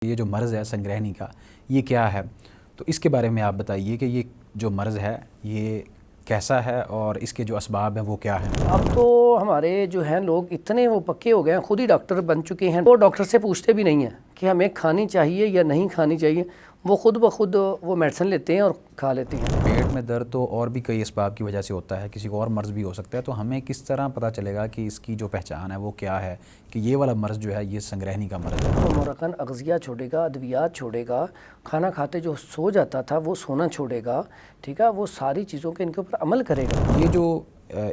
یہ جو مرض ہے سنگرہنی کا یہ کیا ہے؟ تو اس کے بارے میں آپ بتائیے کہ یہ جو مرض ہے یہ کیسا ہے اور اس کے جو اسباب ہیں وہ کیا ہیں؟ اب تو ہمارے جو ہیں لوگ اتنے وہ پکے ہو گئے ہیں، خود ہی ڈاکٹر بن چکے ہیں، وہ ڈاکٹر سے پوچھتے بھی نہیں ہیں کہ ہمیں کھانی چاہیے یا نہیں کھانی چاہیے، وہ خود بخود وہ میڈیسن لیتے ہیں اور کھا لیتے ہیں۔ پیٹ میں درد تو اور بھی کئی اسباب کی وجہ سے ہوتا ہے، کسی کو اور مرض بھی ہو سکتا ہے، تو ہمیں کس طرح پتہ چلے گا کہ اس کی جو پہچان ہے وہ کیا ہے کہ یہ والا مرض جو ہے یہ سنگرہنی کا مرض ہے؟ وہ مرکن اغذیہ چھوڑے گا، ادویات چھوڑے گا، کھانا کھاتے جو سو جاتا تھا وہ سونا چھوڑے گا، ٹھیک ہے، وہ ساری چیزوں کے ان کے اوپر عمل کرے گا۔ یہ جو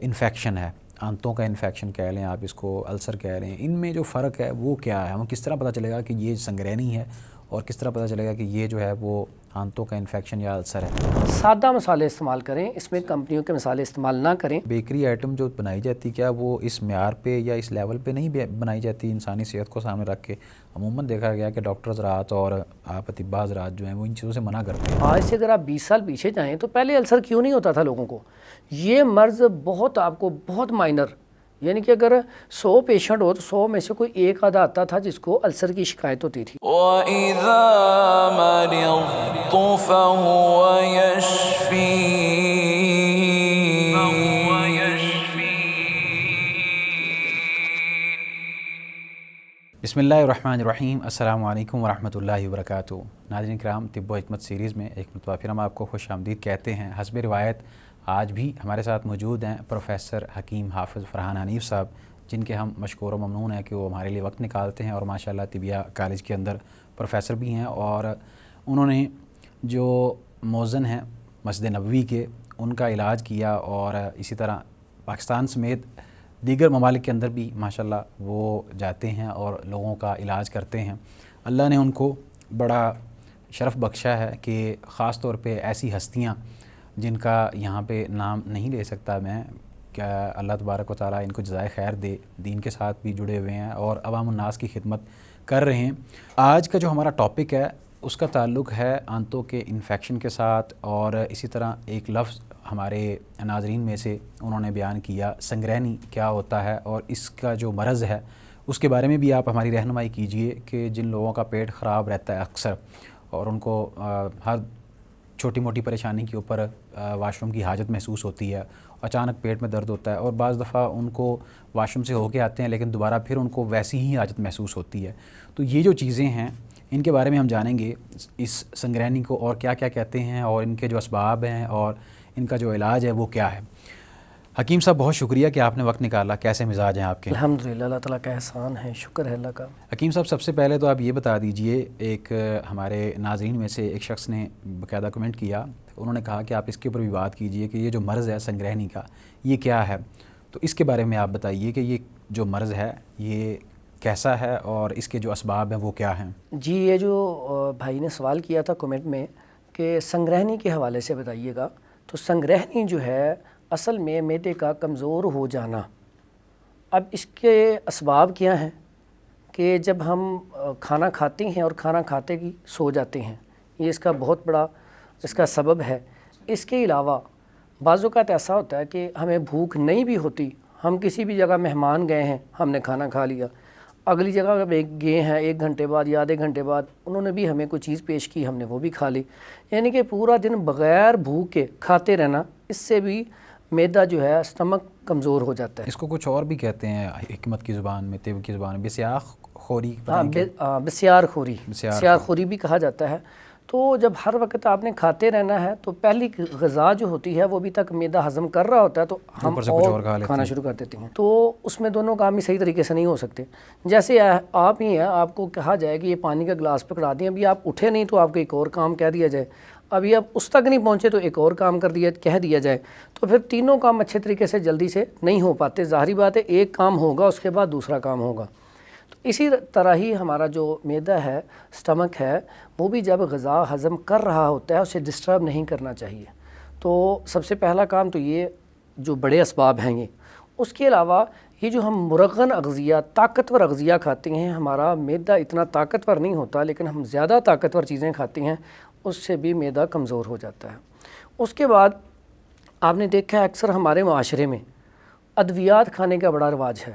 انفیکشن ہے، آنتوں کا انفیکشن کہہ لیں آپ اس کو، السر کہہ لیں، ان میں جو فرق ہے وہ کیا ہے؟ ہمیں کس طرح پتہ چلے گا کہ یہ سنگرہنی ہے اور کس طرح پتہ چلے گا کہ یہ جو ہے وہ آنتوں کا انفیکشن یا السر ہے؟ سادہ مسالے استعمال کریں، اس میں کمپنیوں کے مسالے استعمال نہ کریں۔ بیکری آئٹم جو بنائی جاتی کیا وہ اس معیار پہ یا اس لیول پہ نہیں بنائی جاتی انسانی صحت کو سامنے رکھ کے؟ عموماً دیکھا گیا کہ ڈاکٹر حضرات اور آپ اطباء حضرات جو ہیں وہ ان چیزوں سے منع کرتے ہیں۔ آج سے اگر آپ 20 سال پیچھے جائیں تو پہلے السر کیوں نہیں ہوتا تھا لوگوں کو؟ یہ مرض بہت آپ کو بہت مائنر، یعنی کہ اگر 100 پیشنٹ ہو تو 100 میں سے کوئی ایک آدھا آتا تھا جس کو السر کی شکایت ہوتی تھی۔ وَإِذَا مَرِضْتُ فَهُوَ يَشْفِينِ۔ بسم اللہ الرحمن الرحیم، السلام علیکم ورحمۃ اللہ وبرکاتہ۔ ناظرین کرام، طب و حکمت سیریز میں ایک مرتبہ پھر ہم آپ کو خوش آمدید کہتے ہیں۔ حسب روایت آج بھی ہمارے ساتھ موجود ہیں پروفیسر حکیم حافظ فرحان حنیف صاحب، جن کے ہم مشکور و ممنون ہیں کہ وہ ہمارے لیے وقت نکالتے ہیں اور ماشاءاللہ طبیہ کالج کے اندر پروفیسر بھی ہیں، اور انہوں نے جو موذن ہیں مسجد نبوی کے ان کا علاج کیا، اور اسی طرح پاکستان سمیت دیگر ممالک کے اندر بھی ماشاءاللہ وہ جاتے ہیں اور لوگوں کا علاج کرتے ہیں۔ اللہ نے ان کو بڑا شرف بخشا ہے کہ خاص طور پہ ایسی ہستیاں جن کا یہاں پہ نام نہیں لے سکتا میں، کیا اللہ تبارک و تعالیٰ ان کو جزائے خیر دے، دین کے ساتھ بھی جڑے ہوئے ہیں اور عوام الناس کی خدمت کر رہے ہیں۔ آج کا جو ہمارا ٹاپک ہے اس کا تعلق ہے آنتوں کے انفیکشن کے ساتھ، اور اسی طرح ایک لفظ ہمارے ناظرین میں سے انہوں نے بیان کیا، سنگرہنی کیا ہوتا ہے اور اس کا جو مرض ہے اس کے بارے میں بھی آپ ہماری رہنمائی کیجئے کہ جن لوگوں کا پیٹ خراب رہتا ہے اکثر اور ان کو ہر چھوٹی موٹی پریشانی کے اوپر واش روم کی حاجت محسوس ہوتی ہے، اچانک پیٹ میں درد ہوتا ہے اور بعض دفعہ ان کو واش روم سے ہو کے آتے ہیں لیکن دوبارہ پھر ان کو ویسی ہی حاجت محسوس ہوتی ہے۔ تو یہ جو چیزیں ہیں ان کے بارے میں ہم جانیں گے، اس سنگرہنی کو اور کیا کیا کہتے ہیں اور ان کے جو اسباب ہیں اور ان کا جو علاج ہے وہ کیا ہے۔ حکیم صاحب بہت شکریہ کہ آپ نے وقت نکالا، کیسے مزاج ہیں آپ کے؟ الحمدللہ، اللہ تعالیٰ کا احسان ہے، شکر ہے اللہ کا۔ حکیم صاحب سب سے پہلے تو آپ یہ بتا دیجئے، ایک ہمارے ناظرین میں سے ایک شخص نے باقاعدہ کمنٹ کیا، انہوں نے کہا کہ آپ اس کے اوپر بھی بات کیجئے کہ یہ جو مرض ہے سنگرہنی کا یہ کیا ہے، تو اس کے بارے میں آپ بتائیے کہ یہ جو مرض ہے یہ کیسا ہے اور اس کے جو اسباب ہیں وہ کیا ہیں؟ جی، یہ جو بھائی نے سوال کیا تھا کمنٹ میں کہ سنگرہنی کے حوالے سے بتائیے گا، تو سنگرہنی جو ہے اصل میں معدے کا کمزور ہو جانا۔ اب اس کے اسباب کیا ہیں کہ جب ہم کھانا کھاتے ہیں اور کھانا کھاتے ہی سو جاتے ہیں، یہ اس کا بہت بڑا اس کا سبب ہے۔ اس کے علاوہ بعض اوقات ایسا ہوتا ہے کہ ہمیں بھوک نہیں بھی ہوتی، ہم کسی بھی جگہ مہمان گئے ہیں، ہم نے کھانا کھا لیا، اگلی جگہ گئے ہیں 1 گھنٹے بعد یا آدھے گھنٹے بعد انہوں نے بھی ہمیں کوئی چیز پیش کی، ہم نے وہ بھی کھا لی، یعنی کہ پورا دن بغیر بھوک کے کھاتے رہنا، اس سے بھی معدہ جو ہے اسٹمک کمزور ہو جاتا ہے۔ اس کو کچھ اور بھی کہتے ہیں حکمت کی زبان میں، طب کی زبان میں، بسیاخ خوری، بسیار خوری بھی کہا جاتا ہے۔ تو جب ہر وقت آپ نے کھاتے رہنا ہے تو پہلی غذا جو ہوتی ہے وہ ابھی تک معدہ ہضم کر رہا ہوتا ہے تو ہم اور کھانا شروع کر دیتے ہیں، تو اس میں دونوں کام ہی صحیح طریقے سے نہیں ہو سکتے۔ جیسے آپ ہی ہیں، آپ کو کہا جائے کہ یہ پانی کا گلاس پکڑا دیں، ابھی آپ اٹھے نہیں تو آپ کو ایک اور کام کہہ دیا جائے، ابھی آپ اس تک نہیں پہنچے تو ایک اور کام کہہ دیا جائے، تو پھر تینوں کام اچھے طریقے سے جلدی سے نہیں ہو پاتے۔ ظاہری بات ہے ایک کام ہوگا اس کے بعد دوسرا کام ہوگا۔ تو اسی طرح ہی ہمارا جو معدہ ہے، اسٹمک ہے، وہ بھی جب غذا ہضم کر رہا ہوتا ہے اسے ڈسٹرب نہیں کرنا چاہیے۔ تو سب سے پہلا کام تو یہ جو بڑے اسباب ہیں یہ۔ اس کے علاوہ یہ جو ہم مرغن اغذیہ، طاقتور اغذیہ کھاتے ہیں، ہمارا معدہ اتنا طاقتور نہیں ہوتا لیکن ہم زیادہ طاقتور چیزیں کھاتے ہیں، اس سے بھی معدہ کمزور ہو جاتا ہے۔ اس کے بعد آپ نے دیکھا ہے اکثر ہمارے معاشرے میں ادویات کھانے کا بڑا رواج ہے۔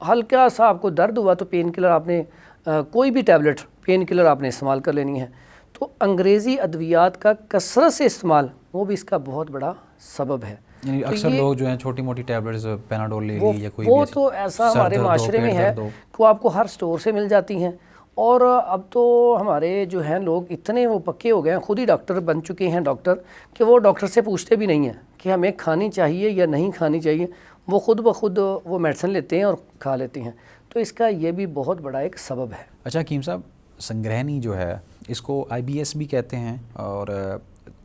ہلکا سا آپ کو درد ہوا تو پین کلر آپ نے کوئی بھی ٹیبلٹ پین کلر آپ نے استعمال کر لینی ہے. تو انگریزی ادویات کا کثرت سے استعمال وہ بھی اس کا بہت بڑا سبب ہے. یعنی اکثر لوگ جو ہیں چھوٹی موٹی ٹیبلٹس پیناڈول لے لی یا کوئی وہ تو ایسا ہمارے معاشرے میں ہے کہ وہ آپ کو ہر سٹور سے مل جاتی ہیں. اور اب تو ہمارے جو ہیں لوگ اتنے وہ پکے ہو گئے ہیں, خود ہی ڈاکٹر بن چکے ہیں ڈاکٹر, کہ وہ ڈاکٹر سے پوچھتے بھی نہیں ہیں کہ ہمیں کھانی چاہیے یا نہیں کھانی چاہیے, وہ خود بخود وہ میڈیسن لیتے ہیں اور کھا لیتے ہیں. تو اس کا یہ بھی بہت بڑا ایک سبب ہے. اچھا حکیم صاحب, سنگرہنی جو ہے اس کو IBS بھی کہتے ہیں, اور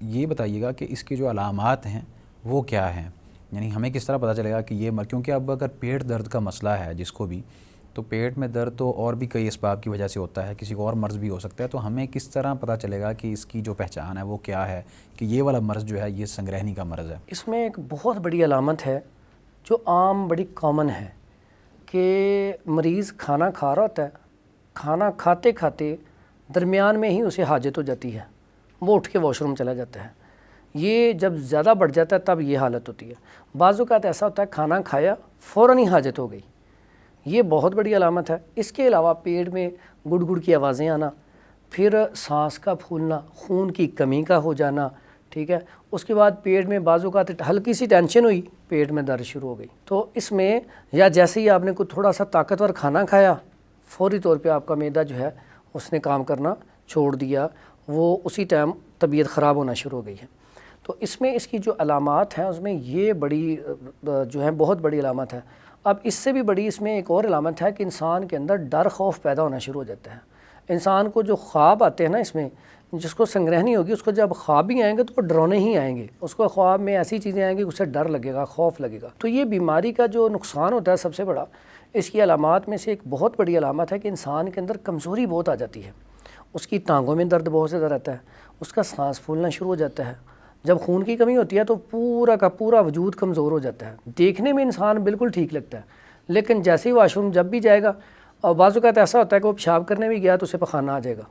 یہ بتائیے گا کہ اس کی جو علامات ہیں وہ کیا ہیں, یعنی ہمیں کس طرح پتہ چلے گا کہ یہ کیونکہ اب اگر پیٹ درد کا مسئلہ ہے جس کو بھی, تو پیٹ میں درد تو اور بھی کئی اسباب کی وجہ سے ہوتا ہے, کسی کو اور مرض بھی ہو سکتا ہے, تو ہمیں کس طرح پتہ چلے گا کہ اس کی جو پہچان ہے وہ کیا ہے کہ یہ والا مرض جو ہے یہ سنگرہنی کا مرض ہے؟ اس میں ایک بہت بڑی علامت ہے جو عام بڑی کامن ہے کہ مریض کھانا کھا رہا ہوتا ہے, کھانا کھاتے کھاتے درمیان میں ہی اسے حاجت ہو جاتی ہے, وہ اٹھ کے واش روم چلا جاتا ہے. یہ جب زیادہ بڑھ جاتا ہے تب یہ حالت ہوتی ہے. بعض اوقات ایسا ہوتا ہے کھانا کھایا فوراً ہی حاجت ہو گئی, یہ بہت بڑی علامت ہے. اس کے علاوہ پیٹ میں گڑ گڑ کی آوازیں آنا, پھر سانس کا پھولنا, خون کی کمی کا ہو جانا, ٹھیک ہے. اس کے بعد پیٹ میں بعض اوقات ہلکی سی ٹینشن ہوئی, پیٹ میں درد شروع ہو گئی. تو اس میں یا جیسے ہی آپ نے کوئی تھوڑا سا طاقتور کھانا کھایا, فوری طور پہ آپ کا معدہ جو ہے اس نے کام کرنا چھوڑ دیا, وہ اسی ٹائم طبیعت خراب ہونا شروع ہو گئی ہے. تو اس میں اس کی جو علامات ہیں اس میں یہ بڑی جو ہے بہت بڑی علامت ہے. اب اس سے بھی بڑی اس میں ایک اور علامت ہے کہ انسان کے اندر ڈر خوف پیدا ہونا شروع ہو جاتا ہے. انسان کو جو خواب آتے ہیں نا, اس میں جس کو سنگرہنی ہوگی اس کو جب خواب بھی آئیں گے تو وہ ڈرونے ہی آئیں گے, اس کو خواب میں ایسی چیزیں آئیں گی اسے ڈر لگے گا, خوف لگے گا. تو یہ بیماری کا جو نقصان ہوتا ہے سب سے بڑا, اس کی علامات میں سے ایک بہت بڑی علامت ہے کہ انسان کے اندر کمزوری بہت آ جاتی ہے. اس کی ٹانگوں میں درد بہت زیادہ رہتا ہے, اس کا سانس پھولنا شروع ہو جاتا ہے. جب خون کی کمی ہوتی ہے تو پورا کا پورا وجود کمزور ہو جاتا ہے. دیکھنے میں انسان بالکل ٹھیک لگتا ہے, لیکن جیسے ہی واش روم جب بھی جائے گا, اور بعض اوقات ایسا ہوتا ہے کہ وہ پیشاب کرنے بھی گیا تو اسے پخانہ آ جائے گا.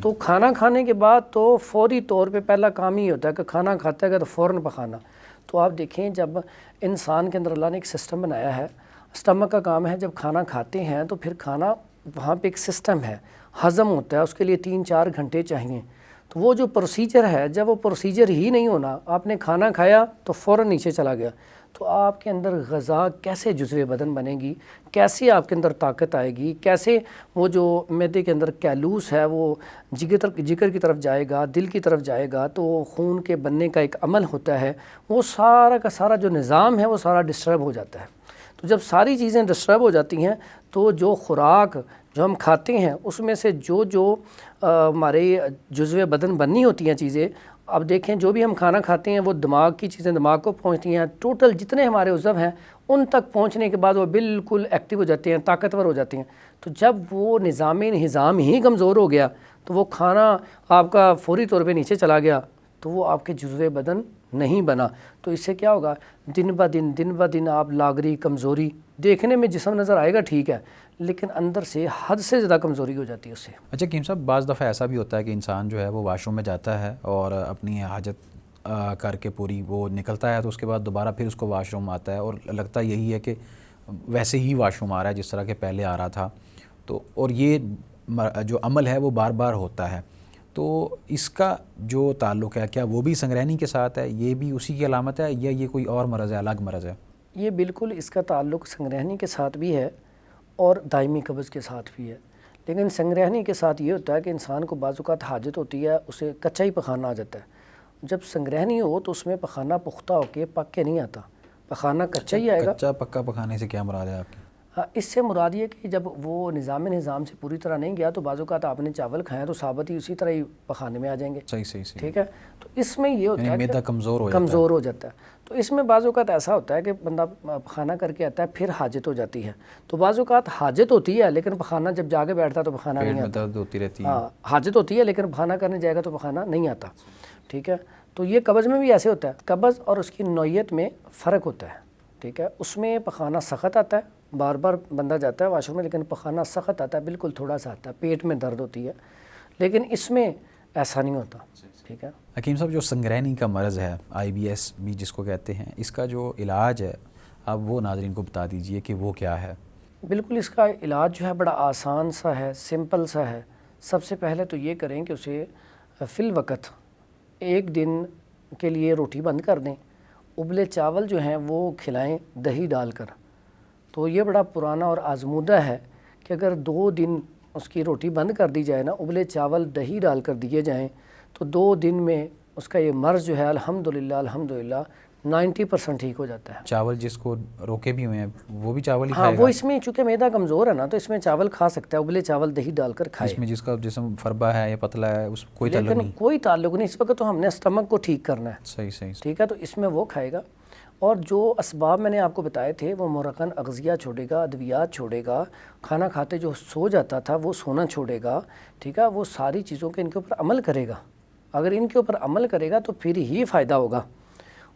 تو کھانا کھانے کے بعد تو فوری طور پہ پہلا کام ہی ہوتا ہے کہ کھانا کھاتا ہے تو فوراً پخانا. تو آپ دیکھیں جب انسان کے اندر اللہ نے ایک سسٹم بنایا ہے, اسٹمک کا کام ہے, جب کھانا کھاتے ہیں تو پھر کھانا وہاں پہ ایک سسٹم ہے, ہضم ہوتا ہے, اس کے لیے 3-4 گھنٹے چاہیے. تو وہ جو پروسیجر ہے, جب وہ پروسیجر ہی نہیں ہونا, آپ نے کھانا کھایا تو فوراً نیچے چلا گیا, تو آپ کے اندر غذا کیسے جزوِ بدن بنے گی, کیسے آپ کے اندر طاقت آئے گی, کیسے وہ جو معدے کے اندر کیلوس ہے وہ جگر کی طرف جائے گا, دل کی طرف جائے گا, تو خون کے بننے کا ایک عمل ہوتا ہے, وہ سارا کا سارا جو نظام ہے وہ سارا ڈسٹرب ہو جاتا ہے. تو جب ساری چیزیں ڈسٹرب ہو جاتی ہیں تو جو خوراک جو ہم کھاتے ہیں اس میں سے جو ہمارے جزوِ بدن بننی ہوتی ہیں چیزیں, اب دیکھیں جو بھی ہم کھانا کھاتے ہیں وہ دماغ کی چیزیں دماغ کو پہنچتی ہیں, ٹوٹل جتنے ہمارے عضو ہیں ان تک پہنچنے کے بعد وہ بالکل ایکٹیو ہو جاتے ہیں, طاقتور ہو جاتے ہیں. تو جب وہ نظام ہی کمزور ہو گیا تو وہ کھانا آپ کا فوری طور پہ نیچے چلا گیا, تو وہ آپ کے جزوِ بدن نہیں بنا. تو اس سے کیا ہوگا, دن بہ دن آپ لاغری, کمزوری, دیکھنے میں جسم نظر آئے گا ٹھیک ہے, لیکن اندر سے حد سے زیادہ کمزوری ہو جاتی ہے اس سے. اچھا حکیم صاحب, بعض دفعہ ایسا بھی ہوتا ہے کہ انسان جو ہے وہ واش روم میں جاتا ہے اور اپنی حاجت کر کے پوری وہ نکلتا ہے, تو اس کے بعد دوبارہ پھر اس کو واش روم آتا ہے اور لگتا یہی ہے کہ ویسے ہی واش روم آ رہا ہے جس طرح کہ پہلے آ رہا تھا. تو اور یہ جو عمل ہے وہ بار بار ہوتا ہے, تو اس کا جو تعلق ہے کیا وہ بھی سنگرہنی کے ساتھ ہے, یہ بھی اسی کی علامت ہے, یا یہ کوئی اور مرض ہے, الگ مرض ہے؟ یہ بالکل اس کا تعلق سنگرہنی کے ساتھ بھی ہے اور دائمی قبض کے ساتھ بھی ہے. لیکن سنگرہنی کے ساتھ یہ ہوتا ہے کہ انسان کو بعض اوقات حاجت ہوتی ہے, اسے کچا ہی پخانہ آ جاتا ہے. جب سنگرہنی ہو تو اس میں پخانہ پختہ ہو کے پک کے نہیں آتا, پخانہ کچا ہی آئے گا. کچا پکا پکانے سے کیا مراد ہے آپ کی؟ ہاں, اس سے مراد یہ کہ جب وہ نظام سے پوری طرح نہیں گیا تو بعض اوقات آپ نے چاول کھایا تو ثابت ہی اسی طرح ہی پخانے میں آ جائیں گے. صحیح. ٹھیک ہے, تو اس میں یہ ہوتا ہے معدہ کمزور ہو جاتا ہے. تو اس میں بعض اوقات ایسا ہوتا ہے کہ بندہ پخانہ کر کے آتا ہے پھر حاجت ہو جاتی ہے. تو بعض اوقات حاجت ہوتی ہے لیکن پخانہ جب جا کے بیٹھتا ہے تو پخانہ نہیں آتا. درد ہوتی رہتی ہے. ہاں, حاجت ہوتی ہے لیکن پخانہ کرنے جائے گا تو پخانہ نہیں آتا. ٹھیک ہے, تو یہ قبض میں بھی ایسے ہوتا ہے. قبض اور اس کی نوعیت میں فرق ہوتا ہے. ٹھیک ہے, اس میں پخانہ سخت آتا ہے, بار بار بندہ جاتا ہے واش روم میں, لیکن پخانہ سخت آتا ہے, بالکل تھوڑا سا آتا ہے, پیٹ میں درد ہوتی ہے. لیکن اس میں ایسا نہیں ہوتا. ٹھیک ہے حکیم صاحب, جو سنگرہنی کا مرض ہے, IBS بھی جس کو کہتے ہیں, اس کا جو علاج ہے آپ وہ ناظرین کو بتا دیجئے کہ وہ کیا ہے. بالکل اس کا علاج جو ہے بڑا آسان سا ہے، سمپل سا ہے۔ سب سے پہلے تو یہ کریں کہ اسے فی الوقت 1 دن کے لیے روٹی بند کر دیں، ابلے چاول جو ہیں وہ کھلائیں دہی ڈال کر۔ تو یہ بڑا پرانا اور آزمودہ ہے کہ اگر 2 دن اس کی روٹی بند کر دی جائے نا، ابلے چاول دہی ڈال کر دیے جائیں، تو 2 دن میں اس کا یہ مرض جو ہے الحمدللہ 90% ٹھیک ہو جاتا ہے۔ چاول جس کو روکے بھی ہوئے ہیں وہ بھی چاول ہی ہاں، کھائے گا؟ وہ اس میں چونکہ معدہ کمزور ہے نا، تو اس میں چاول کھا سکتا ہے، ابلے چاول دہی ڈال کر کھائے۔ اس میں جس کا جسم فربا ہے یا پتلا ہے اس کوئی تعلق لیکن نہیں؟ کوئی تعلق نہیں، اس وقت تو ہم نے اسٹمک کو ٹھیک کرنا ہے۔ صحیح۔ ٹھیک ہے، تو اس میں وہ کھائے گا۔ اور جو اسباب میں نے آپ کو بتائے تھے، وہ مرکن اغذیہ چھوڑے گا، ادویات چھوڑے گا، کھانا کھاتے جو سو جاتا تھا وہ سونا چھوڑے گا۔ ٹھیک ہے، وہ ساری چیزوں کے ان کے اوپر عمل کرے گا۔ اگر ان کے اوپر عمل کرے گا تو پھر ہی فائدہ ہوگا۔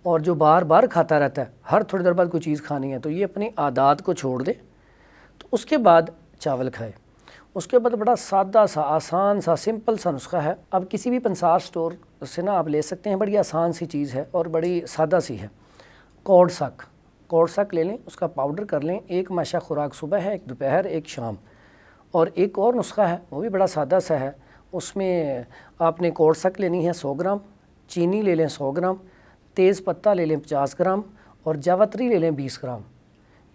اور جو بار بار کھاتا رہتا ہے، ہر تھوڑی دیر بعد کوئی چیز کھانی ہے، تو یہ اپنی عادات کو چھوڑ دے، تو اس کے بعد چاول کھائے۔ اس کے بعد بڑا سادہ سا، آسان سا، سمپل سا نسخہ ہے۔ اب کسی بھی پنسار سٹور سے نا آپ لے سکتے ہیں، بڑی آسان سی چیز ہے اور بڑی سادہ سی ہے۔ کوڑ سک لے لیں، اس کا پاؤڈر کر لیں۔ 1 ماشہ خوراک صبح ہے، 1 دوپہر، 1 شام۔ اور ایک اور نسخہ ہے، وہ بھی بڑا سادہ سا ہے۔ اس میں آپ نے کوڑ سک لینی ہے 100 گرام، چینی لے لیں 100 گرام، تیز پتہ لے لیں 50 گرام، اور جاوتری لے لیں 20 گرام۔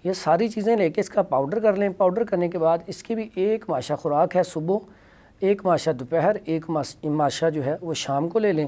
یہ ساری چیزیں لے کے اس کا پاؤڈر کر لیں۔ پاؤڈر کرنے کے بعد اس کی بھی 1 ماشہ خوراک ہے صبح، 1 ماشہ دوپہر، 1 ماشہ جو ہے وہ شام کو لے لیں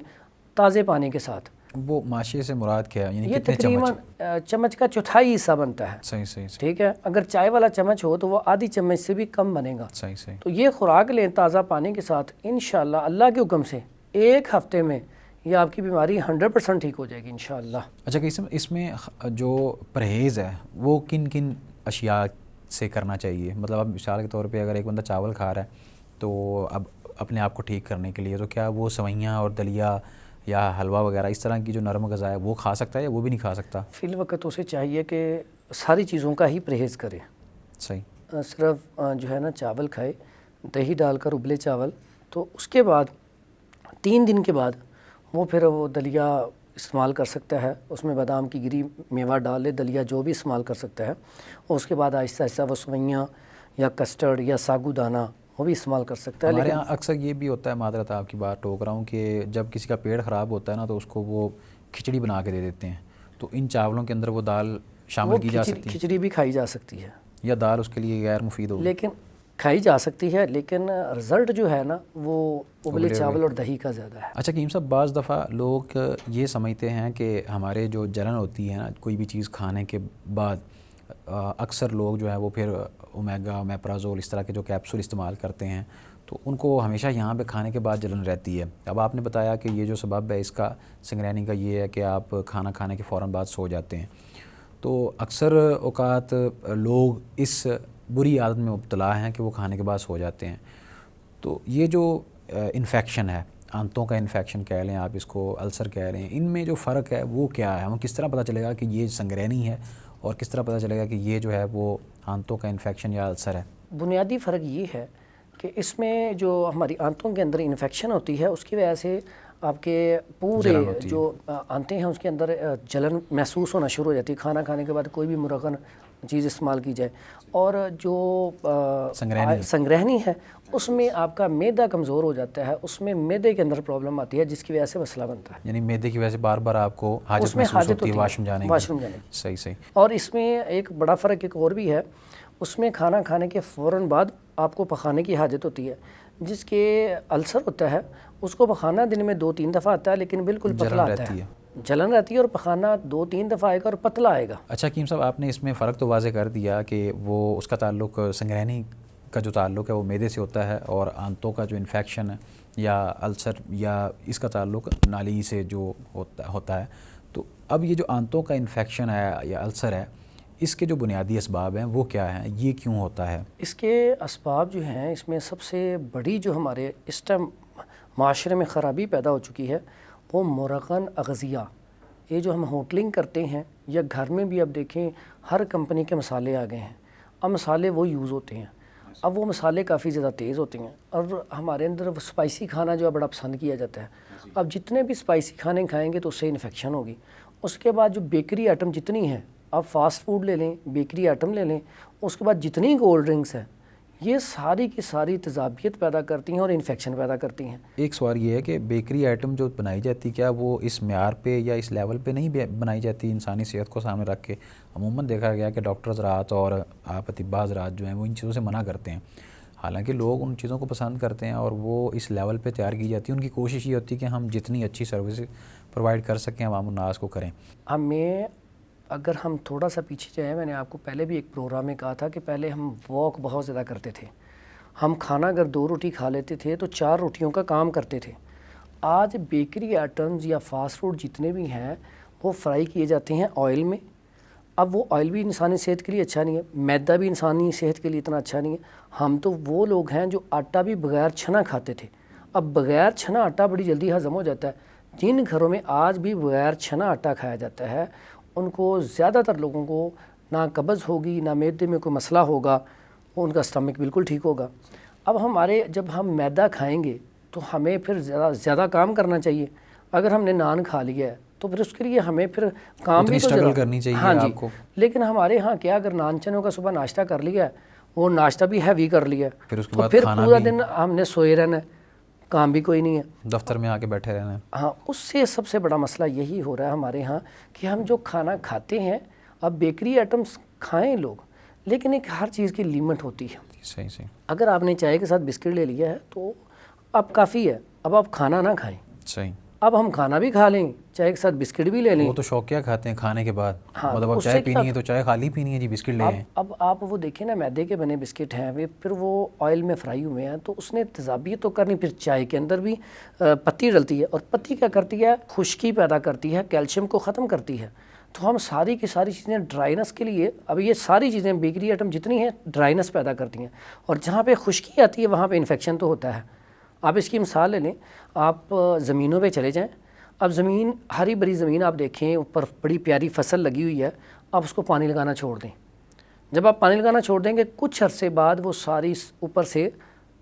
تازے پانی کے ساتھ۔ وہ ماشے سے مراد کیا ہے؟ یعنی یہ کتنے تقریباً چمچ کا 1/4 حصہ بنتا ہے۔ صحیح۔ ٹھیک ہے، اگر چائے والا چمچ ہو تو وہ آدھی چمچ سے بھی کم بنے گا۔ صحیح۔ تو یہ خوراک لیں تازہ پانی کے ساتھ، انشاءاللہ اللہ کے حکم سے 1 ہفتے میں یہ آپ کی بیماری 100% ٹھیک ہو جائے گی انشاءاللہ۔ اچھا کہ اس میں جو پرہیز ہے وہ کن کن اشیاء سے کرنا چاہیے؟ مطلب اب مثال کے طور پہ اگر ایک بندہ چاول کھا رہا ہے تو اب اپنے آپ کو ٹھیک کرنے کے لیے تو کیا وہ سوئیاں اور دلیا یا حلوہ وغیرہ اس طرح کی جو نرم غذا ہے وہ کھا سکتا ہے یا وہ بھی نہیں کھا سکتا؟ فی الوقت اسے چاہیے کہ ساری چیزوں کا ہی پرہیز کرے۔ صحیح۔ صرف جو ہے نا چاول کھائے، دہی ڈال کر ابلے چاول، تو اس کے بعد 3 دن کے بعد وہ پھر وہ دلیا استعمال کر سکتا ہے۔ اس میں بادام کی گری میوہ ڈال لے، دلیا جو بھی استعمال کر سکتا ہے۔ اور اس کے بعد آہستہ آہستہ وہ سوئیاں یا کسٹرڈ یا ساگو دانہ وہ بھی استعمال کر سکتا ہے۔ ہمارے یہاں اکثر یہ بھی ہوتا ہے، معذرت آپ کی بات ٹوک رہا ہوں، کہ جب کسی کا پیٹ خراب ہوتا ہے نا تو اس کو وہ کھچڑی بنا کے دے دیتے ہیں، تو ان چاولوں کے اندر وہ دال شامل کی جا سکتی ہے؟ کھچڑی بھی کھائی جا سکتی ہے، یا دال اس کے لیے غیر مفید ہوگی؟ لیکن کھائی جا سکتی ہے، لیکن رزلٹ جو ہے نا وہ ابلے چاول اور دہی کا زیادہ ہے۔ اچھا کریم صاحب، بعض دفعہ لوگ یہ سمجھتے ہیں کہ ہمارے جو جلن ہوتی ہے نا کوئی بھی چیز کھانے کے بعد، اکثر لوگ جو ہے وہ پھر اومیگا، اومیپرازول اس طرح کے جو کیپسول استعمال کرتے ہیں، تو ان کو ہمیشہ یہاں پہ کھانے کے بعد جلن رہتی ہے۔ اب آپ نے بتایا کہ یہ جو سبب ہے اس کا سنگرینی کا یہ ہے کہ آپ کھانا کھانے کے فوراً بعد سو جاتے ہیں، تو اکثر اوقات لوگ اس بری عادت میں مبتلا ہیں کہ وہ کھانے کے بعد سو جاتے ہیں۔ تو یہ جو انفیکشن ہے، آنتوں کا انفیکشن کہہ لیں آپ اس کو، السر کہہ لیں، ان میں جو فرق ہے وہ کیا ہے؟ ہمیں کس طرح پتہ چلے گا کہ یہ سنگرینی ہے اور کس طرح پتہ چلے گا کہ یہ جو ہے وہ آنتوں کا انفیکشن یا السر ہے؟ بنیادی فرق یہ ہے کہ اس میں جو ہماری آنتوں کے اندر انفیکشن ہوتی ہے اس کی وجہ سے آپ کے پورے جو آنتیں ہیں اس کے اندر جلن محسوس ہونا شروع ہو جاتی ہے کھانا کھانے کے بعد کوئی بھی مرغن چیز استعمال کی جائے۔ اور جو سنگرہنی ہے اس میں آپ کا معدہ کمزور ہو جاتا ہے، اس میں معدے کے اندر پرابلم آتی ہے جس کی وجہ سے مسئلہ بنتا ہے، یعنی معدے کی وجہ سے بار بار آپ کو حاجت محسوس ہوتی ہے واش روم جانے کی۔ صحیح۔ اور اس میں ایک بڑا فرق ایک اور بھی ہے، اس میں کھانا کھانے کے فوراً بعد آپ کو پخانے کی حاجت ہوتی ہے۔ جس کے السر ہوتا ہے اس کو پخانا دن میں 2-3 دفعہ آتا ہے لیکن بالکل پتلا آتا ہے، جلن رہتی ہے، اور پخانا 2-3 دفعہ آئے گا اور پتلا آئے گا۔ اچھا حکیم صاحب، آپ نے اس میں فرق تو واضح کر دیا کہ وہ اس کا تعلق سنگرہنی کا جو تعلق ہے وہ معدے سے ہوتا ہے، اور آنتوں کا جو انفیکشن ہے یا السر یا اس کا تعلق نالی سے جو ہوتا ہے۔ تو اب یہ جو آنتوں کا انفیکشن ہے یا السر ہے، اس کے جو بنیادی اسباب ہیں وہ کیا ہیں؟ یہ کیوں ہوتا ہے؟ اس کے اسباب جو ہیں، اس میں سب سے بڑی جو ہمارے اس ٹائم معاشرے میں خرابی پیدا ہو چکی ہے وہ مرغن اغذیہ۔ یہ جو ہم ہوٹلنگ کرتے ہیں یا گھر میں بھی اب دیکھیں ہر کمپنی کے مسالے آ گئے ہیں، اب مسالے وہ یوز ہوتے ہیں، اب وہ مسالے کافی زیادہ تیز ہوتے ہیں، اور ہمارے اندر وہ اسپائسی کھانا جو ہے بڑا پسند کیا جاتا ہے۔ اب جتنے بھی اسپائسی کھانے کھائیں گے تو اس سے انفیکشن ہوگی۔ اس کے بعد جو بیکری آئٹم جتنی ہیں آپ فاسٹ فوڈ لے لیں، بیکری آئٹم لے لیں، اس کے بعد جتنی کولڈ ڈرنکس ہیں یہ ساری کی ساری تیزابیت پیدا کرتی ہیں اور انفیکشن پیدا کرتی ہیں۔ ایک سوال یہ ہے کہ بیکری آئٹم جو بنائی جاتی کیا وہ اس معیار پہ یا اس لیول پہ نہیں بنائی جاتی انسانی صحت کو سامنے رکھ کے؟ عموماً دیکھا گیا کہ ڈاکٹر حضرات اور آپ اطباء حضرات جو ہیں وہ ان چیزوں سے منع کرتے ہیں، حالانکہ لوگ ان چیزوں کو پسند کرتے ہیں اور وہ اس لیول پہ تیار کی جاتی ہے۔ ان کی کوشش یہ ہوتی ہے کہ ہم جتنی اچھی سروس پرووائڈ کر سکیں عوام الناس کو کریں۔ اگر ہم تھوڑا سا پیچھے جائیں، میں نے آپ کو پہلے بھی ایک پروگرام میں کہا تھا کہ پہلے ہم واک بہت زیادہ کرتے تھے، ہم کھانا اگر 2 روٹی کھا لیتے تھے تو 4 روٹیوں کا کام کرتے تھے۔ آج بیکری آئٹمز یا فاسٹ فوڈ جتنے بھی ہیں وہ فرائی کیے جاتے ہیں آئل میں۔ اب وہ آئل بھی انسانی صحت کے لیے اچھا نہیں ہے، میدا بھی انسانی صحت کے لیے اتنا اچھا نہیں ہے۔ ہم تو وہ لوگ ہیں جو آٹا بھی بغیر چھنا کھاتے تھے، اب بغیر چھنا آٹا بڑی جلدی ہضم ہو جاتا ہے۔ جن گھروں میں آج بھی بغیر چھنا آٹا کھایا جاتا ہے ان کو زیادہ تر لوگوں کو نہ قبض ہوگی، نہ معدے میں کوئی مسئلہ ہوگا، ان کا اسٹمک بالکل ٹھیک ہوگا۔ اب جب ہم میدا کھائیں گے تو ہمیں پھر زیادہ کام کرنا چاہیے۔ اگر ہم نے نان کھا لیا ہے تو پھر اس کے لیے ہمیں پھر کام بھی تو اسٹرگل کرنی چاہیے ہاں جی آپ کو۔ لیکن ہمارے ہاں کیا، اگر نان چنوں کا صبح ناشتہ کر لیا ہے، وہ ناشتہ بھی ہیوی کر لیا پھر اس کے تو بعد پھر کھانا پورا بھی، دن ہم نے سوئے رہنا ہے، کام بھی کوئی نہیں ہے، دفتر میں آ کے بیٹھے رہنا ہے۔ ہاں اس سے سب سے بڑا مسئلہ یہی ہو رہا ہے ہمارے ہاں کہ ہم جو کھانا کھاتے ہیں، اب بیکری آئٹمس کھائیں لوگ، لیکن ایک ہر چیز کی لیمٹ ہوتی ہے۔ صحیح۔ اگر آپ نے چائے کے ساتھ بسکٹ لے لیا ہے تو اب کافی ہے، اب آپ کھانا نہ کھائیں۔ صحیح۔ اب ہم کھانا بھی کھا لیں، چائے کے ساتھ بسکٹ بھی لے لیں۔ وہ تو شوقیہ کھاتے ہیں کھانے کے بعد، ہاں، مطلب اب چائے پینی ہے تو چائے خالی پینی ہے جی، بسکٹ لے آئیں۔ اب آپ وہ دیکھیں نا، میدے کے بنے بسکٹ ہیں، پھر وہ آئل میں فرائی ہوئے ہیں تو اس نے تیزابیت تو کرنی، پھر چائے کے اندر بھی پتی ڈلتی ہے، اور پتی کیا کرتی ہے، خشکی پیدا کرتی ہے، کیلشیم کو ختم کرتی ہے۔ تو ہم ساری کی ساری چیزیں ڈرائنس کے لیے، اب یہ ساری چیزیں بیکری آئٹم جتنی ہیں ڈرائنس پیدا کرتی ہیں، اور جہاں پہ خشکی آتی ہے وہاں پہ انفیکشن تو ہوتا ہے۔ آپ اس کی مثال لے لیں، آپ زمینوں پہ چلے جائیں، اب زمین، ہری بھری زمین آپ دیکھیں، اوپر بڑی پیاری فصل لگی ہوئی ہے، آپ اس کو پانی لگانا چھوڑ دیں۔ جب آپ پانی لگانا چھوڑ دیں گے، کچھ عرصے بعد وہ ساری اوپر سے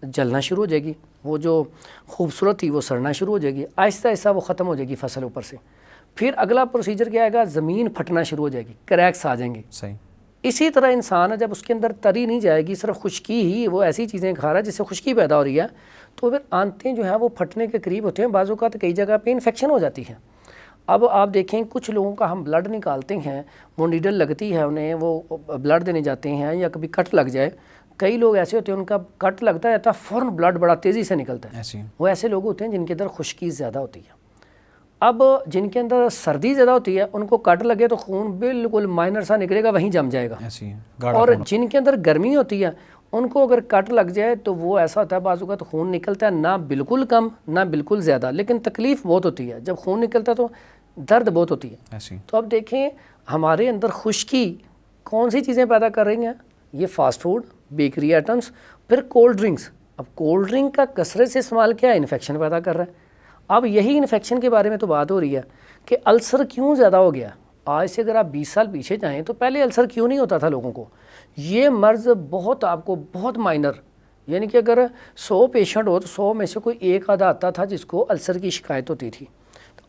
جلنا شروع ہو جائے گی، وہ جو خوبصورت تھی وہ سڑنا شروع ہو جائے گی، آہستہ آہستہ وہ ختم ہو جائے گی فصل اوپر سے۔ پھر اگلا پروسیجر کیا آئے گا، زمین پھٹنا شروع ہو جائے گی، کریکس آ جائیں گے۔ صحیح۔ اسی طرح انسان ہے، جب اس کے اندر تری نہیں جائے گی، صرف خشکی ہی، وہ ایسی چیزیں کھا رہا ہے جس سے خشکی پیدا ہو رہی ہے، تو پھر آنتیں جو ہیں وہ پھٹنے کے قریب ہوتے ہیں، بعض اوقات کئی جگہ پہ انفیکشن ہو جاتی ہے۔ اب آپ دیکھیں کچھ لوگوں کا ہم بلڈ نکالتے ہیں، وہ نیڈل لگتی ہے انہیں، وہ بلڈ دینے جاتے ہیں، یا کبھی کٹ لگ جائے، کئی لوگ ایسے ہوتے ہیں ان کا کٹ لگتا ہے تو فوراً بلڈ بڑا تیزی سے نکلتا ہے، وہ ایسے لوگ ہوتے ہیں جن کے اندر خشکی زیادہ ہوتی ہے۔ اب جن کے اندر سردی زیادہ ہوتی ہے ان کو کٹ لگے تو خون بالکل مائنر سا نکلے گا، وہیں جم جائے گا، اور جن کے اندر گرمی ہوتی ہے ان کو اگر کٹ لگ جائے تو وہ ایسا ہوتا ہے، بعض اوقات خون نکلتا ہے نہ بالکل کم نہ بالکل زیادہ، لیکن تکلیف بہت ہوتی ہے، جب خون نکلتا ہے تو درد بہت ہوتی ہے۔ تو اب دیکھیں ہمارے اندر خشکی کون سی چیزیں پیدا کر رہی ہیں، یہ فاسٹ فوڈ، بیکری آئٹمس، پھر کولڈ ڈرنکس۔ اب کولڈ ڈرنک کا کثرت سے استعمال کیا ہے، انفیکشن پیدا کر رہا ہے۔ اب یہی انفیکشن کے بارے میں تو بات ہو رہی ہے کہ السر کیوں زیادہ ہو گیا۔ آج سے اگر آپ 20 سال پیچھے جائیں تو پہلے السر کیوں نہیں ہوتا تھا لوگوں کو، یہ مرض بہت آپ کو بہت مائنر، یعنی کہ اگر 100 پیشنٹ ہو تو 100 میں سے کوئی ایک آدھا آتا تھا جس کو السر کی شکایت ہوتی تھی۔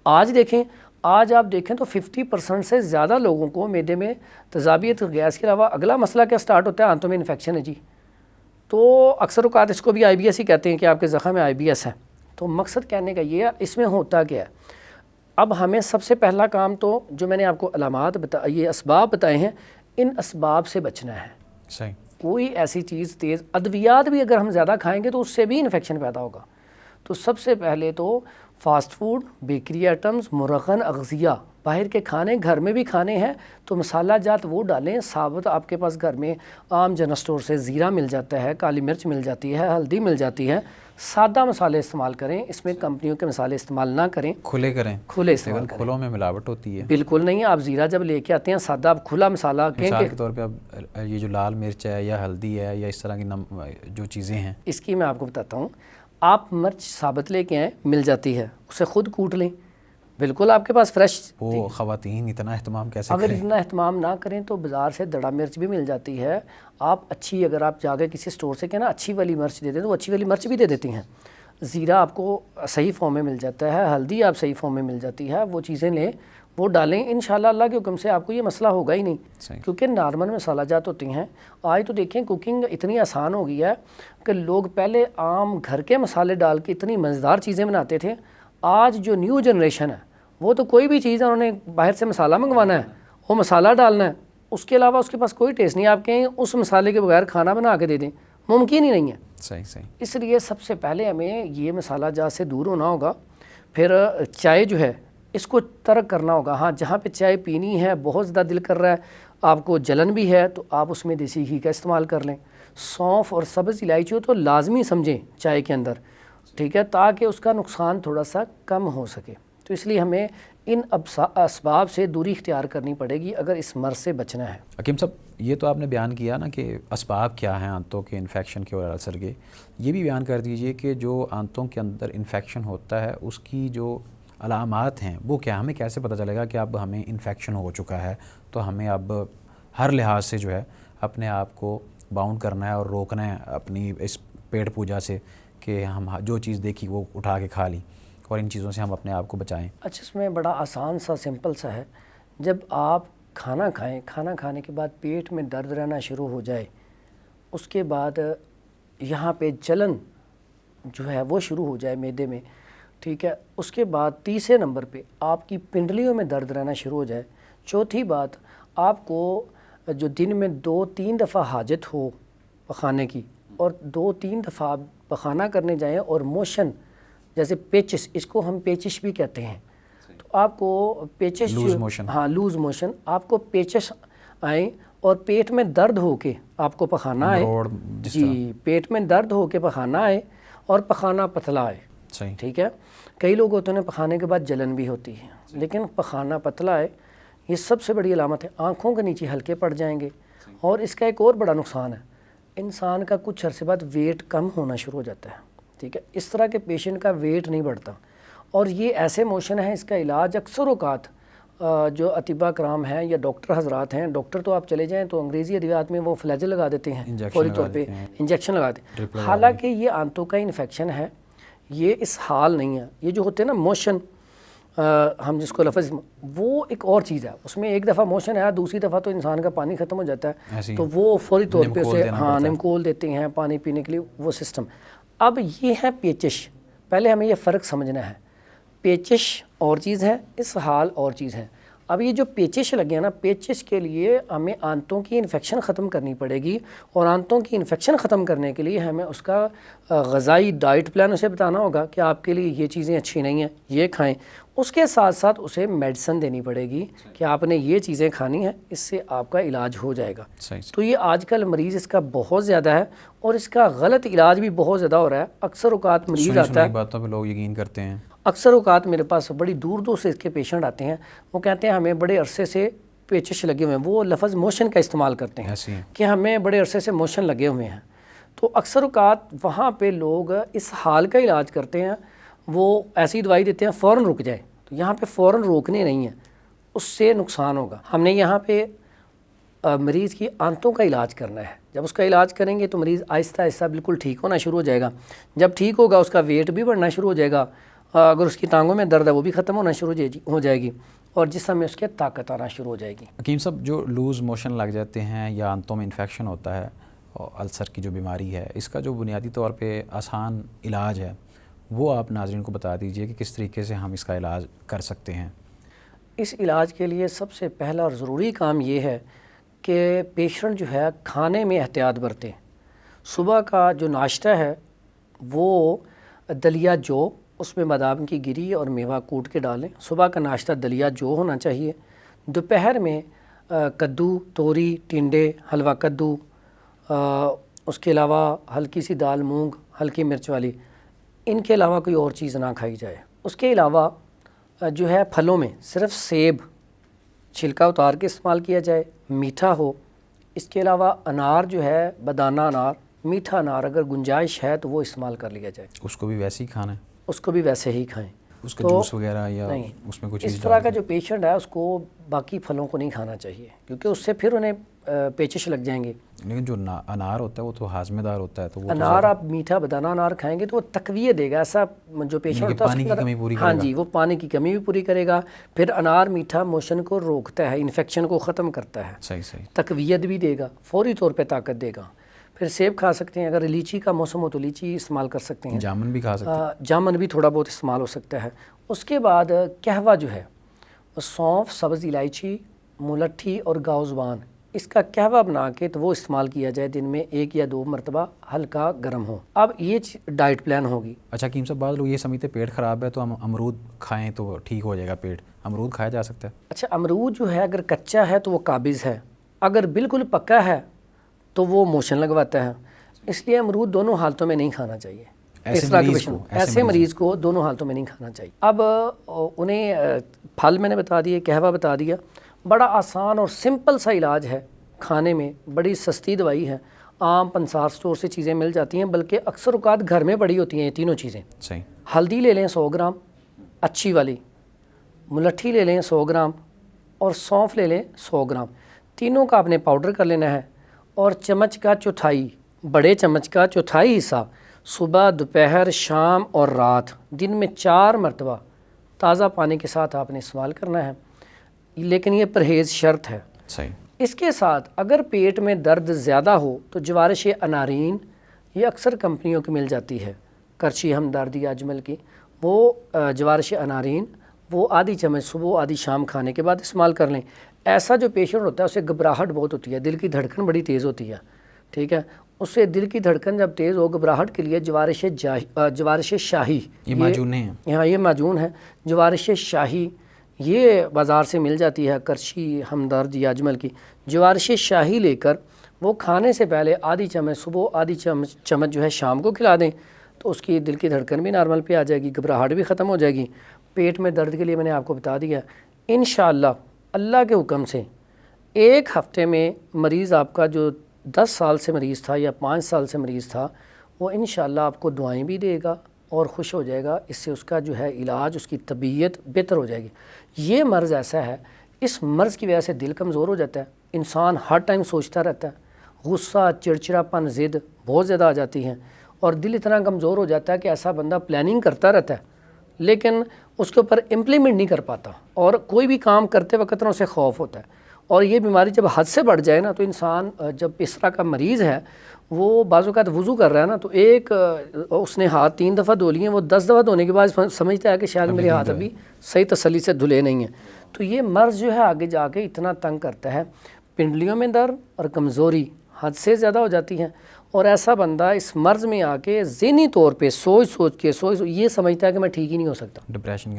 آج آپ دیکھیں تو 50% سے زیادہ لوگوں کو معدے میں تیزابیت، گیس کے علاوہ اگلا مسئلہ کیا سٹارٹ ہوتا ہے، آنتوں میں انفیکشن ہے جی۔ تو اکثر اوقات اس کو بھی IBS ہی کہتے ہیں کہ آپ کے زخم میں IBS ہے۔ تو مقصد کہنے کا یہ ہے، اس میں ہوتا کیا ہے، اب ہمیں سب سے پہلا کام تو جو میں نے آپ کو علامات یہ اسباب بتائے ہیں، ان اسباب سے بچنا ہے۔ صحیح۔ کوئی ایسی چیز تیز ادویات بھی اگر ہم زیادہ کھائیں گے تو اس سے بھی انفیکشن پیدا ہوگا۔ تو سب سے پہلے تو فاسٹ فوڈ، بیکری آئٹمز، مرغن اغذیہ، باہر کے کھانے گھر میں بھی کھانے ہیں تو مسالہ جات وہ ڈالیں ثابت، آپ کے پاس گھر میں عام جنرل اسٹور سے زیرہ مل جاتا ہے، کالی مرچ مل جاتی ہے، ہلدی مل جاتی ہے، سادہ مسالے استعمال کریں، اس میں کمپنیوں کے مسالے استعمال نہ کریں، کھلے کریں، کھلے استعمال کریں۔ کھلوں میں ملاوٹ ہوتی ہے، بالکل نہیں، آپ زیرہ جب لے کے آتے ہیں سادہ، آپ کھلا مسالہ مثال کے طور پہ اب یہ جو لال مرچ ہے یا ہلدی ہے یا اس طرح کی جو چیزیں ہیں، اس کی میں آپ کو بتاتا ہوں، آپ مرچ ثابت لے کے آئیں، مل جاتی ہے، اسے خود کوٹ لیں، بالکل آپ کے پاس فریش۔ وہ خواتین اتنا اہتمام کیسے کریں؟ اگر اتنا اہتمام نہ کریں تو بازار سے دڑا مرچ بھی مل جاتی ہے، آپ اچھی، اگر آپ جا کے کسی اسٹور سے کہنا اچھی والی مرچ دے دیں تو وہ اچھی والی مرچ بھی دے دیتی ہیں۔ زیرہ آپ کو صحیح فارم میں مل جاتا ہے، ہلدی آپ صحیح فارم میں مل جاتی ہے، وہ چیزیں لیں، وہ ڈالیں، انشاءاللہ اللہ کے حکم سے آپ کو یہ مسئلہ ہوگا ہی نہیں، کیونکہ نارمل مسالہ جات ہوتی ہیں۔ آج تو دیکھیں کوکنگ اتنی آسان ہو گئی ہے کہ لوگ پہلے عام گھر کے مسالے ڈال کے اتنی مزیدار چیزیں بناتے تھے، آج جو نیو جنریشن ہے وہ تو کوئی بھی چیز انہوں نے باہر سے مسالہ منگوانا ہے، وہ مسالہ ڈالنا ہے، اس کے علاوہ اس کے پاس کوئی ٹیسٹ نہیں۔ آپ کہیں اس مسالے کے بغیر کھانا بنا کے دے دیں، ممکن ہی نہیں ہے۔ صحیح۔ اس لیے سب سے پہلے ہمیں یہ مسالہ جات سے دور ہونا ہوگا، پھر چائے جو ہے اس کو ترک کرنا ہوگا۔ ہاں جہاں پہ چائے پینی ہے، بہت زیادہ دل کر رہا ہے، آپ کو جلن بھی ہے، تو آپ اس میں دیسی گھی کا استعمال کر لیں۔ سونف اور سبز الائچی تو لازمی سمجھیں چائے کے اندر، ٹھیک ہے، تاکہ اس کا نقصان تھوڑا سا کم ہو سکے۔ تو اس لیے ہمیں ان اسباب سے دوری اختیار کرنی پڑے گی اگر اس مرض سے بچنا ہے۔ حکیم صاحب یہ تو آپ نے بیان کیا نا کہ اسباب کیا ہیں آنتوں کے انفیکشن کے اور السر کے، یہ بھی بیان کر دیجئے کہ جو آنتوں کے اندر انفیکشن ہوتا ہے اس کی جو علامات ہیں وہ کیا، ہمیں کیسے پتہ چلے گا کہ اب ہمیں انفیکشن ہو چکا ہے تو ہمیں اب ہر لحاظ سے جو ہے اپنے آپ کو باؤنڈ کرنا ہے اور روکنا ہے اپنی اس پیٹ پوجا سے کہ ہم جو چیز دیکھی وہ اٹھا کے کھا لی، اور ان چیزوں سے ہم اپنے آپ کو بچائیں؟ اچھا، اس میں بڑا آسان سا سمپل سا ہے، جب آپ کھانا کھائیں، کھانا کھانے کے بعد پیٹ میں درد رہنا شروع ہو جائے، اس کے بعد یہاں پہ جلن جو ہے وہ شروع ہو جائے معدے میں، ٹھیک ہے، اس کے بعد تیسرے نمبر پہ آپ کی پنڈلیوں میں درد رہنا شروع ہو جائے، چوتھی بات آپ کو جو دن میں 2-3 دفعہ حاجت ہو پخانے کی اور 2-3 دفعہ پخانہ کرنے جائیں اور موشن جیسے پیچس، اس کو ہم پیچش بھی کہتے ہیں، تو آپ کو پیچش لوز موشن، ہاں لوز موشن، آپ کو پیچش آئیں اور پیٹ میں درد ہو کے آپ کو پخانہ آئے، جی پیٹ میں درد ہو کے پخانہ آئے اور پخانہ پتلا آئے، صحیح، ٹھیک ہے۔ کئی لوگ ہوتے ہیں پخانے کے بعد جلن بھی ہوتی ہے، لیکن پخانہ پتلا ہے یہ سب سے بڑی علامت ہے۔ آنکھوں کے نیچے ہلکے پڑ جائیں گے، اور اس کا ایک اور بڑا نقصان ہے، انسان کا کچھ عرصے بعد ویٹ کم ہونا شروع ہو جاتا ہے، ٹھیک ہے، اس طرح کے پیشنٹ کا ویٹ نہیں بڑھتا، اور یہ ایسے موشن ہے، اس کا علاج اکثر اوقات جو اطباء کرام ہیں یا ڈاکٹر حضرات ہیں، ڈاکٹر تو آپ چلے جائیں تو انگریزی ادویات میں وہ فلیجل لگا دیتے ہیں، فوری طور پہ انجیکشن لگا دیتے ہیں، حالانکہ یہ آنتوں کا انفیکشن ہے، یہ اس حال نہیں ہے۔ یہ جو ہوتے ہیں نا موشن، ہم جس کو لفظ، وہ ایک اور چیز ہے، اس میں ایک دفعہ موشن ہے، دوسری دفعہ تو انسان کا پانی ختم ہو جاتا ہے، تو وہ فوری طور پہ اسے نمکول دیتے ہیں پانی پینے کے لیے، وہ سسٹم۔ اب یہ ہے پیچش، پہلے ہمیں یہ فرق سمجھنا ہے، پیچش اور چیز ہے، اسہال اور چیز ہے۔ اب یہ جو پیچش لگے ہیں نا، پیچش کے لیے ہمیں آنتوں کی انفیکشن ختم کرنی پڑے گی، اور آنتوں کی انفیکشن ختم کرنے کے لیے ہمیں اس کا غذائی ڈائٹ پلان اسے بتانا ہوگا کہ آپ کے لیے یہ چیزیں اچھی نہیں ہیں، یہ کھائیں، اس کے ساتھ ساتھ اسے میڈیسن دینی پڑے گی کہ آپ نے یہ چیزیں کھانی ہیں، اس سے آپ کا علاج ہو جائے گا۔ تو یہ آج کل مریض اس کا بہت زیادہ ہے، اور اس کا غلط علاج بھی بہت زیادہ ہو رہا ہے۔ اکثر اوقات مریض آتا ہے، باتوں پہ لوگ یقین کرتے ہیں، اکثر اوقات میرے پاس بڑی دور دور سے اس کے پیشنٹ آتے ہیں، وہ کہتے ہیں ہمیں بڑے عرصے سے پیچش لگے ہوئے ہیں، وہ لفظ موشن کا استعمال کرتے ہیں کہ ہمیں بڑے عرصے سے موشن لگے ہوئے ہیں۔ تو اکثر اوقات وہاں پہ لوگ اس حال کا علاج کرتے ہیں، وہ ایسی دوائی دیتے ہیں فوراً رک جائے، تو یہاں پہ فوراً روکنے نہیں ہیں، اس سے نقصان ہوگا۔ ہم نے یہاں پہ مریض کی آنتوں کا علاج کرنا ہے، جب اس کا علاج کریں گے تو مریض آہستہ آہستہ بالکل ٹھیک ہونا شروع ہو جائے گا۔ جب ٹھیک ہوگا اس کا ویٹ بھی بڑھنا شروع ہو جائے گا، اگر اس کی ٹانگوں میں درد ہے وہ بھی ختم ہونا شروع ہو جائے گی، اور جسم میں اس کے طاقت آنا شروع ہو جائے گی۔ حکیم صاحب جو لوز موشن لگ جاتے ہیں یا آنتوں میں انفیکشن ہوتا ہے اور السر کی جو بیماری ہے، اس کا جو بنیادی طور پہ آسان علاج ہے وہ آپ ناظرین کو بتا دیجئے کہ کس طریقے سے ہم اس کا علاج کر سکتے ہیں۔ اس علاج کے لیے سب سے پہلا اور ضروری کام یہ ہے کہ پیشنٹ جو ہے کھانے میں احتیاط برتے۔ صبح کا جو ناشتہ ہے وہ دلیا جو، اس میں بادام کی گری اور میوہ کوٹ کے ڈالیں، صبح کا ناشتہ دلیا جو ہونا چاہیے۔ دوپہر میں کدو، توری، ٹنڈے، حلوہ کدو، اس کے علاوہ ہلکی سی دال مونگ، ہلکی مرچ والی، ان کے علاوہ کوئی اور چیز نہ کھائی جائے۔ اس کے علاوہ جو ہے پھلوں میں صرف سیب چھلکا اتار کے استعمال کیا جائے، میٹھا ہو۔ اس کے علاوہ انار جو ہے، بدانہ انار، میٹھا انار اگر گنجائش ہے تو وہ استعمال کر لیا جائے۔ اس کو بھی ویسے ہی کھانا ہے؟ اس کو بھی ویسے ہی کھائیں۔ اس کا جوس وغیرہ یا اس میں کچھ اس طرح کا جو پیشنٹ ہے اس کو باقی پھلوں کو نہیں کھانا چاہیے، کیونکہ اس سے پھر انہیں پیچش لگ جائیں گے۔ لیکن جو انار ہوتا ہے وہ تو ہاضمے دار ہوتا ہے، تو وہ انار آپ میٹھا بدانہ انار کھائیں گے تو وہ تقویت دے گا، ایسا جو پیشنٹ ہوتا ہے پانی کی کمی پوری کرے گا۔ ہاں جی، وہ پانی کی کمی بھی پوری کرے گا۔ پھر انار میٹھا موشن کو روکتا ہے، انفیکشن کو ختم کرتا ہے، صحیح تقویت بھی دے گا، فوری طور پہ طاقت دے گا۔ پھر سیب کھا سکتے ہیں، اگر لیچی کا موسم ہو تو لیچی استعمال کر سکتے ہیں، جامن بھی کھا سکتے ہیں، جامن بھی تھوڑا بہت استعمال ہو سکتا ہے۔ اس کے بعد قہوہ جو ہے، سونف، سبز الائچی، ملٹھی اور گاؤزوان، اس کا قہوہ بنا کے تو وہ استعمال کیا جائے، دن میں 1 یا 2 مرتبہ، ہلکا گرم ہو۔ اب یہ ڈائٹ پلان ہوگی۔ اچھا حکیم صاحب، بعض لوگ یہ سمجھتے پیٹ خراب ہے تو ہم امرود کھائیں تو ٹھیک ہو جائے گا پیٹ، امرود کھایا جا سکتا ہے؟ اچھا، امرود جو ہے اگر کچا ہے تو وہ قابض ہے، اگر بالکل پکا ہے تو وہ موشن لگواتا ہے، اس لیے امرود دونوں حالتوں میں نہیں کھانا چاہیے۔ ایسے مریض کو دونوں حالتوں میں نہیں کھانا چاہیے۔ اب انہیں پھل میں نے بتا دیے، قہوہ بتا دیا، بڑا آسان اور سمپل سا علاج ہے، کھانے میں بڑی سستی دوائی ہے، عام پنسار سٹور سے چیزیں مل جاتی ہیں، بلکہ اکثر اوقات گھر میں پڑی ہوتی ہیں یہ تینوں چیزیں۔ صحیح۔ ہلدی لے لیں 100 گرام اچھی والی، ملٹھی لے لیں 100 گرام اور سونف لے لیں 100 گرام، تینوں کا آپ نے پاؤڈر کر لینا ہے، اور چمچ کا چوتھائی، بڑے چمچ کا چوتھائی حصہ صبح، دوپہر، شام اور رات، دن میں 4 مرتبہ تازہ پانی کے ساتھ آپ نے استعمال کرنا ہے، لیکن یہ پرہیز شرط ہے۔ صحیح۔ اس کے ساتھ اگر پیٹ میں درد زیادہ ہو تو جوارش انارین، یہ اکثر کمپنیوں کی مل جاتی ہے، کرچی، ہمدردی، اجمل کی، وہ جوارش انارین وہ آدھی چمچ صبح آدھی شام کھانے کے بعد استعمال کر لیں۔ ایسا جو پیشنٹ ہوتا ہے اسے گھبراہٹ بہت ہوتی ہے، دل کی دھڑکن بڑی تیز ہوتی ہے، ٹھیک ہے، اس سے دل کی دھڑکن جب تیز ہو، گھبراہٹ کے لیے جوارش شاہی، یہ معجون نہیں ہے؟ ہاں، یہ معجون ہے، جوارش شاہی، یہ بازار سے مل جاتی ہے، کرچی، ہمدرد یا اجمل کی۔ جوارش شاہی لے کر وہ کھانے سے پہلے آدھی چمچ صبح، آدھی چمچ جو ہے شام کو کھلا دیں، تو اس کی دل کی دھڑکن بھی نارمل پہ آ جائے گی، گھبراہٹ بھی ختم ہو جائے گی۔ پیٹ میں درد کے لیے میں نے آپ کو بتا دیا، انشاءاللہ اللہ کے حکم سے 1 ہفتے میں مریض آپ کا جو 10 سال سے مریض تھا یا 5 سال سے مریض تھا، وہ انشاءاللہ آپ کو دعائیں بھی دے گا اور خوش ہو جائے گا، اس سے اس کا جو ہے علاج، اس کی طبیعت بہتر ہو جائے گی۔ یہ مرض ایسا ہے، اس مرض کی وجہ سے دل کمزور ہو جاتا ہے، انسان ہر ٹائم سوچتا رہتا ہے، غصہ، چڑچڑاپن، ضد بہت زیادہ آ جاتی ہیں، اور دل اتنا کمزور ہو جاتا ہے کہ ایسا بندہ پلاننگ کرتا رہتا ہے لیکن اس کے اوپر امپلیمنٹ نہیں کر پاتا، اور کوئی بھی کام کرتے وقت نہ اسے خوف ہوتا ہے۔ اور یہ بیماری جب حد سے بڑھ جائے نا تو انسان، جب اس طرح کا مریض ہے، وہ بعض اوقات وضو کر رہا ہے نا، تو اس نے ہاتھ 3 دفعہ دھو لیے، وہ 10 دفعہ دھونے کے بعد سمجھتا ہے کہ شاید میرے ہاتھ ابھی صحیح تسلی سے دھلے نہیں ہیں۔ تو یہ مرض جو ہے آگے جا کے اتنا تنگ کرتا ہے، پنڈلیوں میں درد اور کمزوری حد سے زیادہ ہو جاتی ہیں، اور ایسا بندہ اس مرض میں آ کے ذہنی طور پہ سوچ کے یہ سمجھتا ہے کہ میں ٹھیک ہی نہیں ہو سکتا، ڈپریشن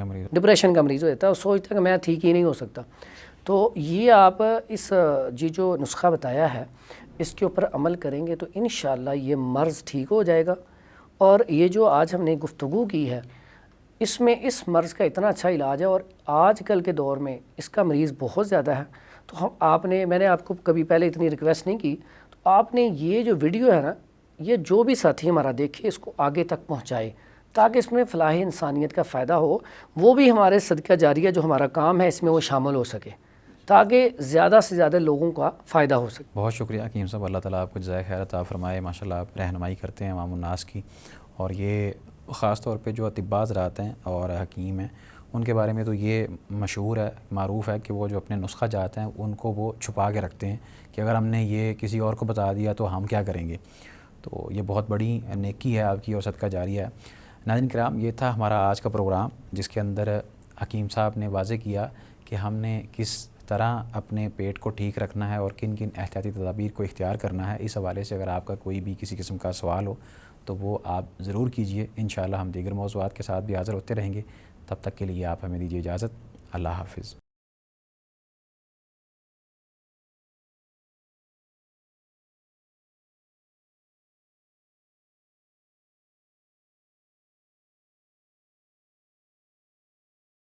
کا مریض ہو جاتا ہے، اور سوچتا ہے کہ میں ٹھیک ہی نہیں ہو سکتا۔ تو یہ آپ جو نسخہ بتایا ہے اس کے اوپر عمل کریں گے تو انشاءاللہ یہ مرض ٹھیک ہو جائے گا۔ اور یہ جو آج ہم نے گفتگو کی ہے، اس میں اس مرض کا اتنا اچھا علاج ہے، اور آج کل کے دور میں اس کا مریض بہت زیادہ ہے، تو میں نے آپ کو کبھی پہلے اتنی ریکویسٹ نہیں کی، تو آپ نے یہ جو ویڈیو ہے نا، یہ جو بھی ساتھی ہمارا دیکھے اس کو آگے تک پہنچائے، تاکہ اس میں فلاح انسانیت کا فائدہ ہو، وہ بھی ہمارے صدقہ جاریہ جو ہمارا کام ہے اس میں وہ شامل ہو سکے، تاکہ زیادہ سے زیادہ لوگوں کا فائدہ ہو سکے۔ بہت شکریہ حکیم صاحب، اللہ تعالیٰ آپ کو جزائے خیر عطا فرمائے، ماشاءاللہ آپ رہنمائی کرتے ہیں عوام الناس کی، اور یہ خاص طور پہ جو اطباء حضرات ہیں اور حکیم ہیں ان کے بارے میں تو یہ مشہور ہے، معروف ہے کہ وہ جو اپنے نسخہ جات ہیں ان کو وہ چھپا کے رکھتے ہیں کہ اگر ہم نے یہ کسی اور کو بتا دیا تو ہم کیا کریں گے، تو یہ بہت بڑی نیکی ہے آپ کی اور صدقہ جاریہ ہے۔ ناظرین کرام، یہ تھا ہمارا آج کا پروگرام، جس کے اندر حکیم صاحب نے واضح کیا کہ ہم نے کس طرح اپنے پیٹ کو ٹھیک رکھنا ہے اور کن کن احتیاطی تدابیر کو اختیار کرنا ہے۔ اس حوالے سے اگر آپ کا کوئی بھی کسی قسم کا سوال ہو تو وہ آپ ضرور کیجئے، انشاءاللہ ہم دیگر موضوعات کے ساتھ بھی حاضر ہوتے رہیں گے۔ تب تک کے لیے آپ ہمیں دیجیے اجازت، اللہ حافظ۔